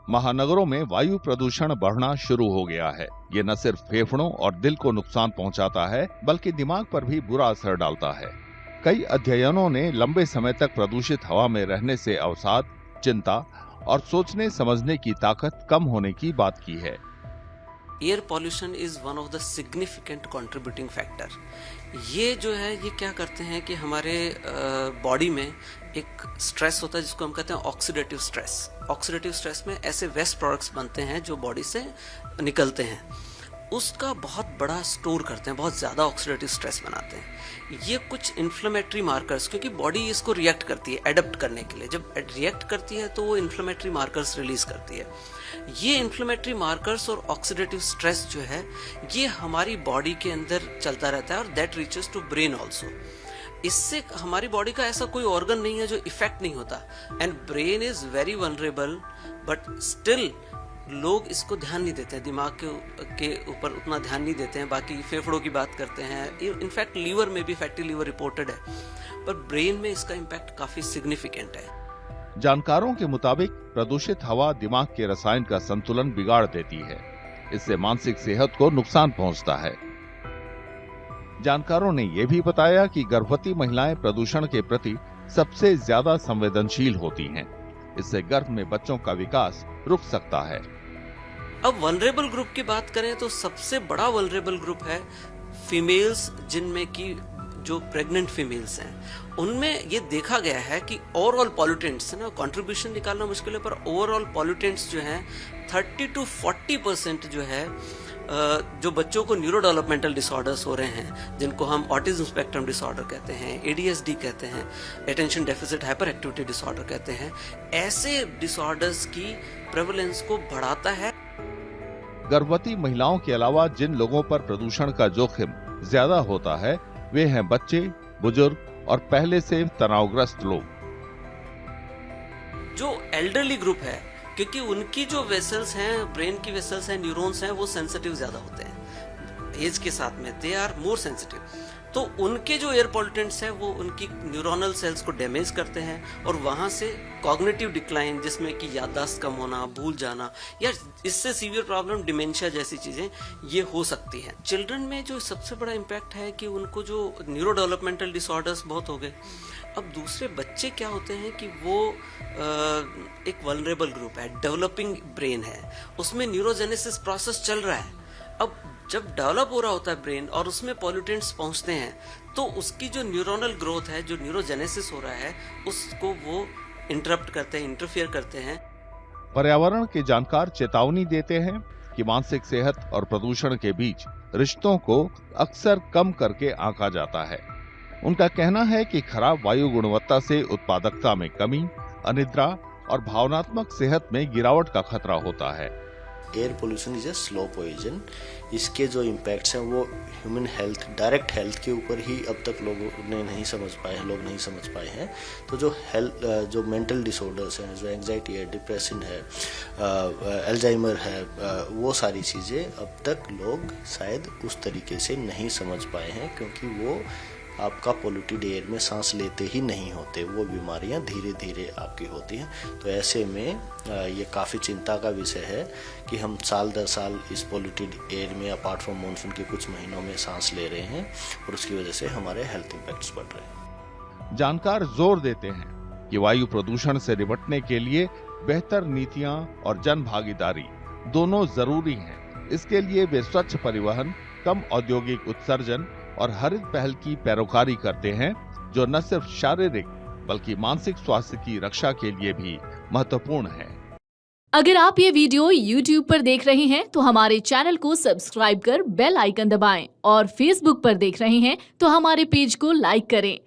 महानगरों में वायु प्रदूषण बढ़ना शुरू हो गया है। ये न सिर्फ फेफड़ों और दिल को नुकसान पहुंचाता है, बल्कि दिमाग पर भी बुरा असर डालता है। कई अध्ययनों ने लंबे समय तक प्रदूषित हवा में रहने से अवसाद, चिंता और सोचने समझने की ताकत कम होने की बात की है। Air pollution is one of the significant contributing factor. ये जो है ये क्या करते हैं कि हमारे बॉडी में एक स्ट्रेस होता है जिसको हम कहते हैं ऑक्सीडेटिव स्ट्रेस। ऑक्सीडेटिव स्ट्रेस में ऐसे वेस्ट प्रोडक्ट्स बनते हैं जो बॉडी से निकलते हैं, उसका बहुत बड़ा स्टोर करते हैं, बहुत ज़्यादा ऑक्सीडेटिव स्ट्रेस बनाते हैं। ये कुछ इन्फ्लेमेटरी मार्कर्स, क्योंकि बॉडी इसको रिएक्ट करती है एडप्ट करने के लिए, जब रिएक्ट करती है तो वो इन्फ्लेमेटरी मार्कर्स रिलीज करती है। ये इन्फ्लेमेटरी मार्कर्स और ऑक्सीडेटिव स्ट्रेस जो है ये हमारी बॉडी के अंदर चलता रहता है और that reaches to brain also. इससे हमारी बॉडी का ऐसा कोई ऑर्गन नहीं है जो इफेक्ट नहीं होता, and brain is very vulnerable, but still लोग इसको ध्यान नहीं देते हैं, दिमाग के ऊपर उतना ध्यान नहीं देते हैं। बाकी फेफड़ों की बात करते हैं, इनफैक्ट लीवर में भी फैटी लीवर रिपोर्टेड है, पर ब्रेन में इसका इम्पैक्ट काफी सिग्निफिकेंट है। जानकारों के मुताबिक प्रदूषित हवा दिमाग के रसायन का संतुलन बिगाड़ देती है। इससे मानसिक सेहत को नुकसान पहुंचता है। जानकारों ने यह भी बताया कि गर्भवती महिलाएं प्रदूषण के प्रति सबसे ज्यादा संवेदनशील होती हैं। इससे गर्भ में बच्चों का विकास रुक सकता है। अब वनरेबल ग्रुप की बात करें तो सबसे बड़ा वनरेबल ग्रुप है फीमेल्स, जिनमें की जो प्रेग्नेंट फीमेल्स हैं उनमें ये देखा गया है कि ओवरऑल पॉल्यूटेंट्स ना, कंट्रीब्यूशन निकालना मुश्किल है, पर ओवरऑल पॉल्यूटेंट्स जो हैं 30 to 40% जो है जो बच्चों को न्यूरो डेवलपमेंटल डिसऑर्डर्स हो रहे हैं, जिनको हम ऑटिज्म स्पेक्ट्रम डिसऑर्डर कहते हैं, ADHD कहते हैं, attention deficit hyper activity disorder कहते हैं, ऐसे डिसऑर्डर्स की प्रेवलेंस को बढ़ाता है। गर्भवती महिलाओं के अलावा जिन लोगों पर प्रदूषण का जोखिम ज्यादा होता है वे हैं बच्चे, बुजुर्ग और पहले से तनावग्रस्त लोग। जो एल्डरली ग्रुप है, क्योंकि उनकी जो वेसल्स हैं, ब्रेन की वेसल्स हैं, न्यूरॉन्स हैं, वो सेंसिटिव ज्यादा होते हैं एज के साथ में, दे आर मोर सेंसिटिव। तो उनके जो एयर पॉल्यूटेंट्स हैं वो उनकी न्यूरोनल सेल्स को डैमेज करते हैं और वहां से कॉग्निटिव डिक्लाइन, जिसमें कि याददाश्त कम होना, भूल जाना, या इससे सीवियर प्रॉब्लम डिमेंशिया जैसी चीजें ये हो सकती हैं। चिल्ड्रन में जो सबसे बड़ा इम्पैक्ट है कि उनको जो न्यूरो डेवलपमेंटल डिसऑर्डर्स बहुत हो गए। अब दूसरे बच्चे क्या होते हैं कि वो एक वल्नरेबल ग्रुप है, डेवलपिंग ब्रेन है, उसमें न्यूरोजेनेसिस प्रोसेस चल रहा है। अब जब डेवलप हो रहा होता है ब्रेन और उसमें पॉल्यूटेंट्स पहुंचते हैं तो उसकी जो न्यूरोनल ग्रोथ है, जो न्यूरोजेनेसिस हो रहा है, उसको वो इंटरप्ट करते हैं, इंटरफियर करते हैं। पर्यावरण के जानकार चेतावनी देते हैं कि मानसिक सेहत और प्रदूषण के बीच रिश्तों को अक्सर कम करके आंका जाता है। उनका कहना है कि खराब वायु गुणवत्ता से उत्पादकता में कमी, अनिद्रा और भावनात्मक सेहत में गिरावट का खतरा होता है। Air pollution is a slow poison. इसके जो इम्पैक्ट्स हैं वो ह्यूमन हेल्थ, डायरेक्ट हेल्थ के ऊपर ही अब तक लोग नहीं समझ पाए हैं। तो जो मेंटल डिसऑर्डर्स हैं, जो एंजाइटी है, डिप्रेशन है, अल्जाइमर है, वो सारी चीज़ें अब तक लोग शायद उस तरीके से नहीं समझ पाए हैं, क्योंकि वो आपका पोल्यूटेड एयर में सांस लेते ही नहीं होते, वो बीमारियां धीरे धीरे आपकी होती हैं। तो ऐसे में ये काफ़ी चिंता का विषय है कि हम साल दर साल इस पोल्यूटेड एयर में अपार्ट फ्रॉम मानसून के कुछ महीनों में सांस ले रहे हैं और उसकी वजह से हमारे हेल्थ इम्पैक्ट्स बढ़ रहे हैं। जानकार जोर देते हैं कि वायु प्रदूषण से निपटने के लिए बेहतर नीतियां और जन भागीदारी दोनों जरूरी हैं। इसके लिए वे स्वच्छ परिवहन, कम औद्योगिक उत्सर्जन और हरित पहल की पैरोकारी करते हैं, जो न सिर्फ शारीरिक बल्कि मानसिक स्वास्थ्य की रक्षा के लिए भी महत्वपूर्ण है। अगर आप ये वीडियो YouTube पर देख रहे हैं तो हमारे चैनल को सब्सक्राइब कर बेल आइकन दबाएं, और Facebook पर देख रहे हैं तो हमारे पेज को लाइक करें।